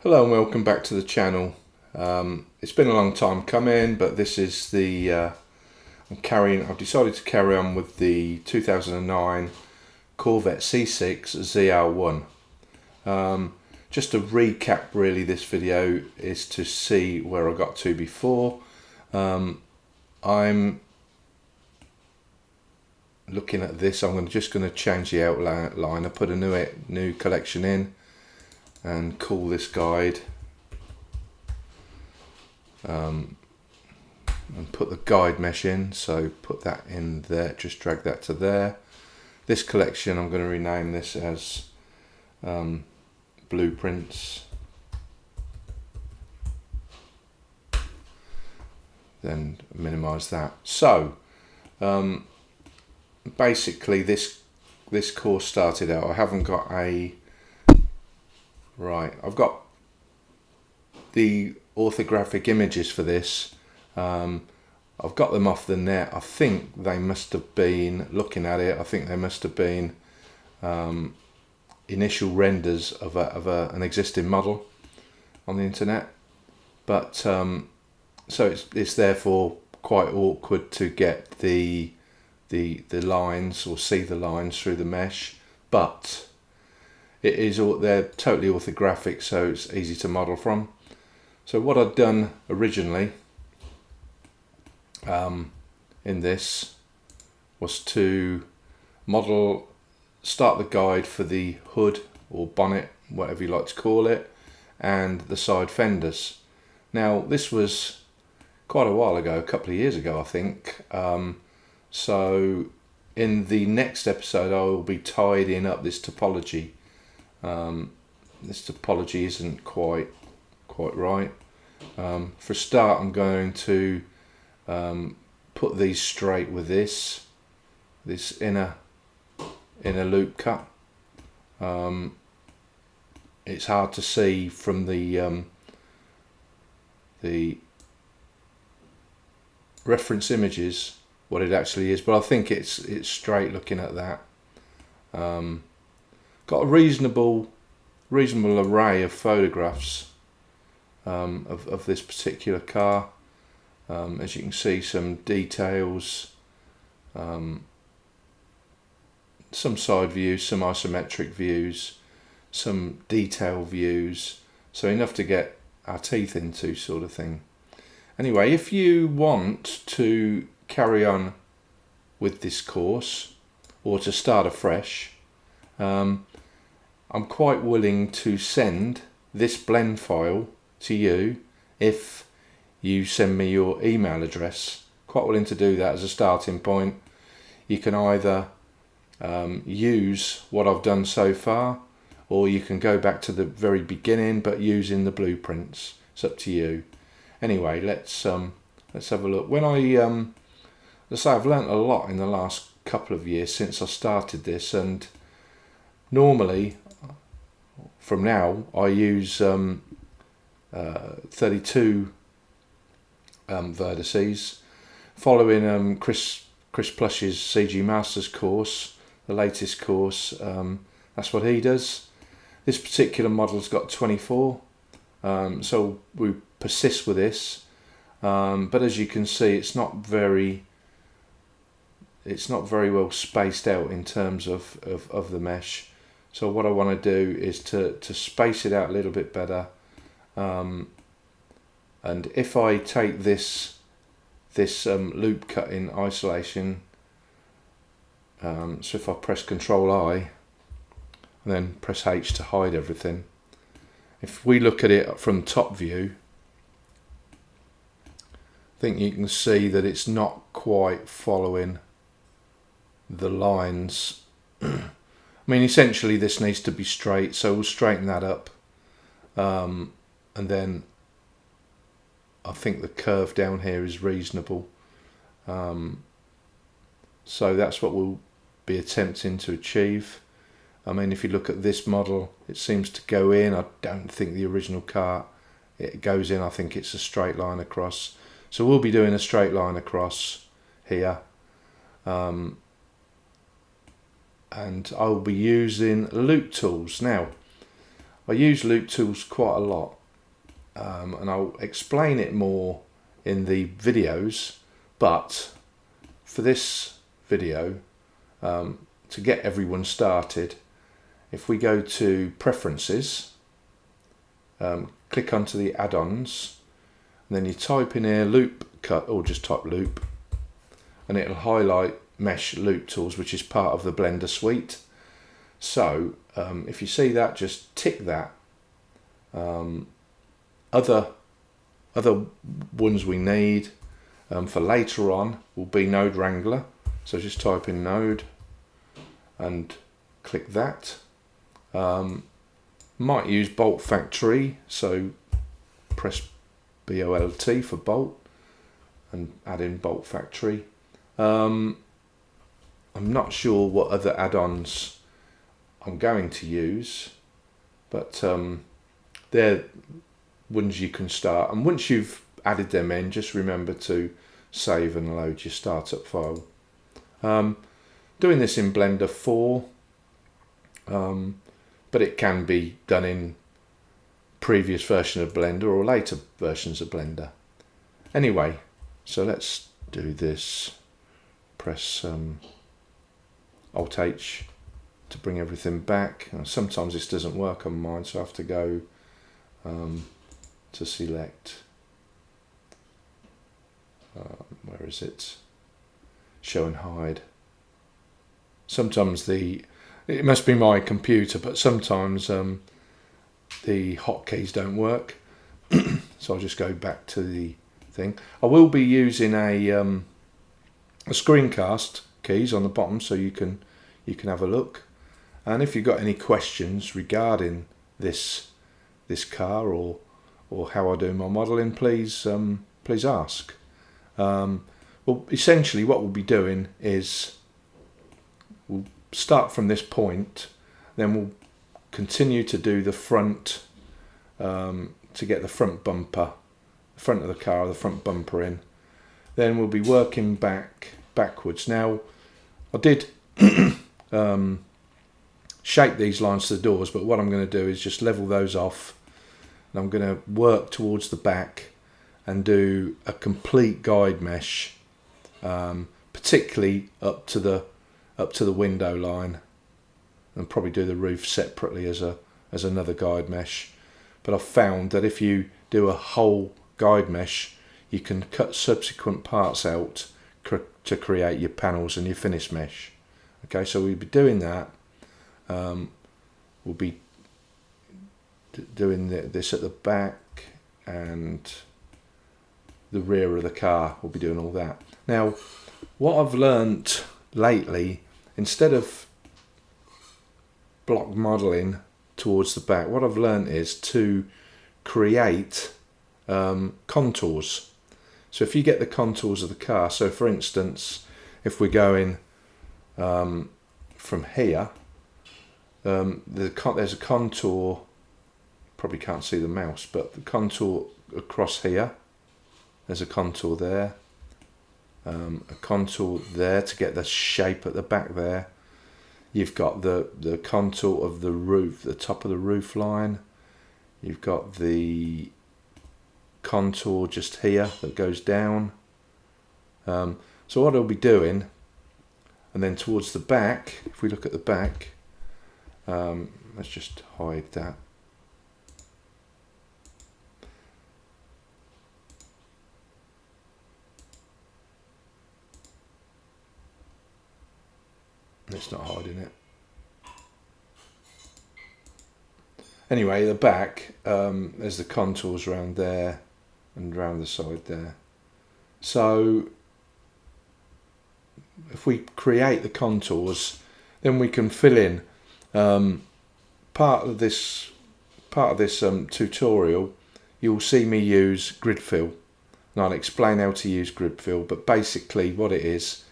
Hello and welcome back to the channel. It's been a long time coming, but this is the I've decided to carry on with the 2009 Corvette C6 ZR1. Just to recap, really, this video is to see where I got to before. I'm looking at this. I'm just going to change the outline. I put a new collection in and call this guide and put the guide mesh in, so put that in there, just drag that to there. This collection, I'm going to rename this as blueprints, then minimize that. So basically this course started out, I haven't got a I've got the orthographic images for this. I've got them off the net. I think they must have been, looking at it, I think they must have been initial renders of an existing model on the internet. But so it's therefore quite awkward to get the lines or see the lines through the mesh, but they're totally orthographic, so it's easy to model from. So what I'd done originally in this was to start the guide for the hood or bonnet, whatever you like to call it, and the side fenders. Now this was quite a while ago, a couple of years ago I think, so in the next episode I will be tidying up this topology. This topology isn't quite right. For a start, I'm going to put these straight with this inner loop cut. It's hard to see from the reference images what it actually is, but I think it's straight looking at that. Got a reasonable array of photographs of this particular car. As you can see, some details, some side views, some isometric views, some detail views, so enough to get our teeth into, sort of thing. Anyway, if you want to carry on with this course or to start afresh, I'm quite willing to send this blend file to you if you send me your email address. Quite willing to do that as a starting point. You can either use what I've done so far, or you can go back to the very beginning but using the blueprints. It's up to you. Anyway, let's have a look. When let's say I've learnt a lot in the last couple of years since I started this, and normally from now I use 32 vertices, following Chris Plush's CG Masters course, the latest course. That's what he does. This particular model's got 24, so we persist with this, but as you can see, it's not very well spaced out in terms of the mesh. So what I want to do is to space it out a little bit better, and if I take this loop cut in isolation, so if I press Control I and then press H to hide everything, if we look at it from top view, I think you can see that it's not quite following the lines. I mean, essentially this needs to be straight, so we'll straighten that up, and then I think the curve down here is reasonable, so that's what we'll be attempting to achieve. I mean, if you look at this model, it seems to go in. I don't think the original car, it goes in. I think it's a straight line across, so we'll be doing a straight line across here. And I'll be using loop tools. Now, I use loop tools quite a lot, and I'll explain it more in the videos, but for this video, to get everyone started, if we go to preferences, click onto the add-ons, and then you type in here loop cut, or just type loop, and it'll highlight mesh loop tools, which is part of the Blender suite. So if you see that, just tick that. Other ones we need for later on will be Node Wrangler, so just type in Node and click that. Might use Bolt Factory, so press BOLT for Bolt and add in Bolt Factory. I'm not sure what other add-ons I'm going to use, but they're ones you can start, and once you've added them in, just remember to save and load your startup file. Doing this in Blender 4, but it can be done in previous version of Blender or later versions of Blender. Anyway, so let's do this. Press Alt H to bring everything back. Sometimes this doesn't work on mine, so I have to go to select. Where is it? Show and hide. Sometimes it must be my computer, but sometimes the hotkeys don't work. So I'll just go back to the thing. I will be using a screencast keys on the bottom, so you can have a look. And if you've got any questions regarding this car or how I do my modelling, please ask. Well, essentially what we'll be doing is we'll start from this point, then we'll continue to do the front, to get the front bumper, the front of the car, the front bumper in. Then we'll be working backwards. Now, I did shape these lines to the doors, but what I'm going to do is just level those off, and I'm going to work towards the back and do a complete guide mesh, particularly up to the window line, and probably do the roof separately as another guide mesh. But I've found that if you do a whole guide mesh, you can cut subsequent parts out to create your panels and your finish mesh. Okay, so we'll be doing that. We'll be doing this at the back and the rear of the car. We'll be doing all that. Now, what I've learnt lately, instead of block modelling towards the back, what I've learnt is to create contours. So if you get the contours of the car, so for instance, if we're going from here, there's a contour, probably can't see the mouse, but the contour across here, there's a contour there, a contour there to get the shape at the back there. You've got the contour of the roof, the top of the roof line. You've got the contour just here that goes down. So what I'll be doing, and then towards the back, if we look at the back, let's just hide that. It's not hiding it. Anyway, the back, there's the contours around there and around the side there. So if we create the contours, then we can fill in part of this tutorial. You'll see me use grid fill, and I'll explain how to use grid fill. But basically, what it is,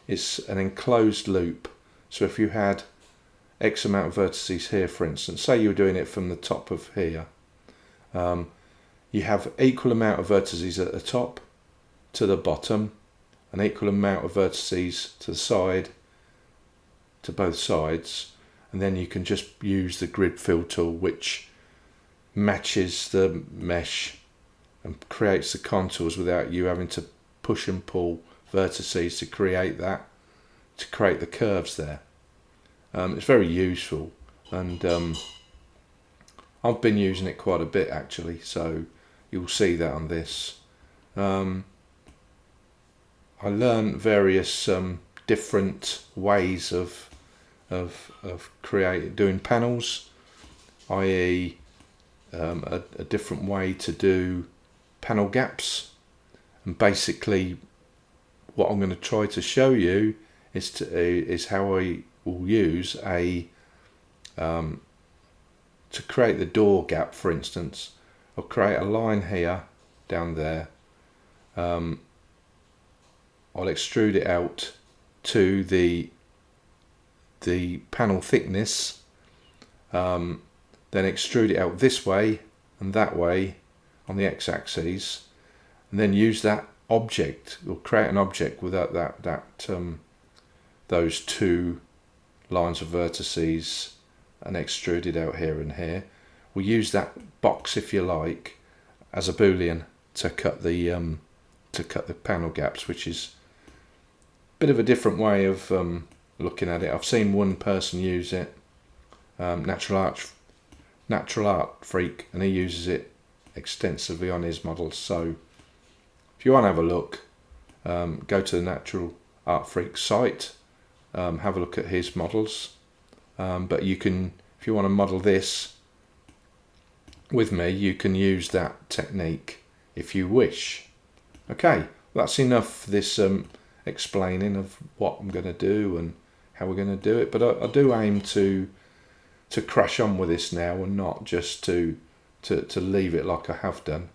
it's an enclosed loop. So if you had X amount of vertices here, for instance, say you're doing it from the top of here, you have equal amount of vertices at the top to the bottom, an equal amount of vertices to the side, to both sides, and then you can just use the grid fill tool, which matches the mesh and creates the contours without you having to push and pull vertices to create that, to create the curves there. It's very useful, and I've been using it quite a bit actually, so you'll see that on this. I learned various different ways of doing panels, i.e. a different way to do panel gaps, and basically what I'm going to try to show you is how I will use to create the door gap, for instance. I'll create a line here, down there. I'll extrude it out to the panel thickness, then extrude it out this way and that way on the x-axis, and then use that object, or create an object with those two lines of vertices, and extrude it out here and here. We'll use that box, if you like, as a boolean to cut the panel gaps, which is a bit of a different way of looking at it. I've seen one person use it, Natural Art Freak, and he uses it extensively on his models. So if you want to have a look, go to the Natural Art Freak site, have a look at his models. But you can, if you want to model this with me, you can use that technique if you wish. Okay, that's enough for this explaining of what I'm going to do and how we're going to do it. But I do aim to crash on with this now, and not just to leave it like I have done.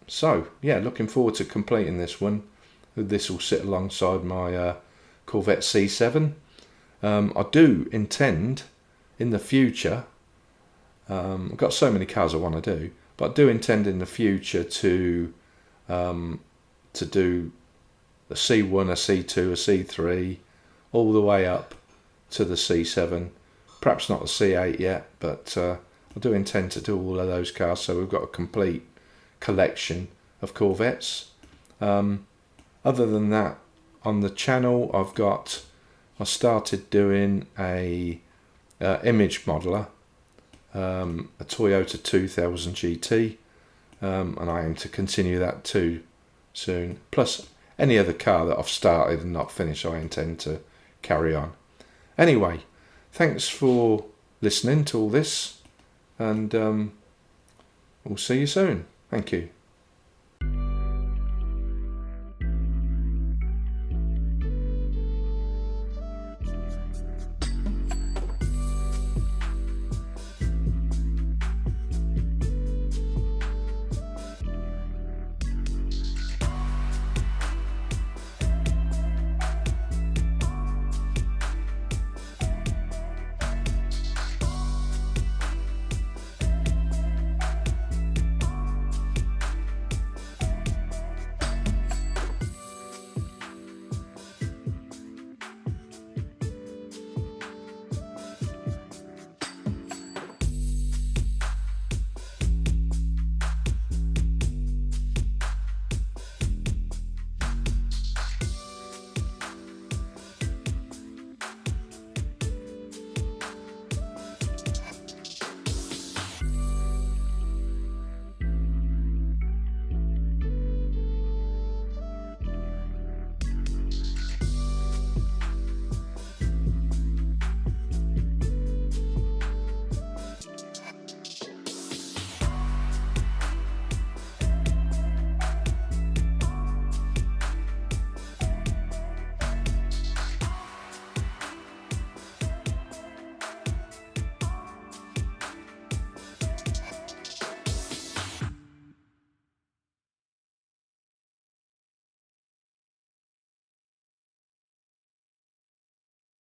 So yeah, looking forward to completing this one. This will sit alongside my Corvette C7. I do intend in the future, I've got so many cars I want to do, but I do intend in the future to do a C1, a C2, a C3, all the way up to the C7. Perhaps not the C8 yet, but I do intend to do all of those cars, so we've got a complete collection of Corvettes. Other than that, on the channel I started doing a image modeler, a Toyota 2000 GT, and I aim to continue that too soon. Plus any other car that I've started and not finished, I intend to carry on. Anyway, thanks for listening to all this, and we'll see you soon. Thank you.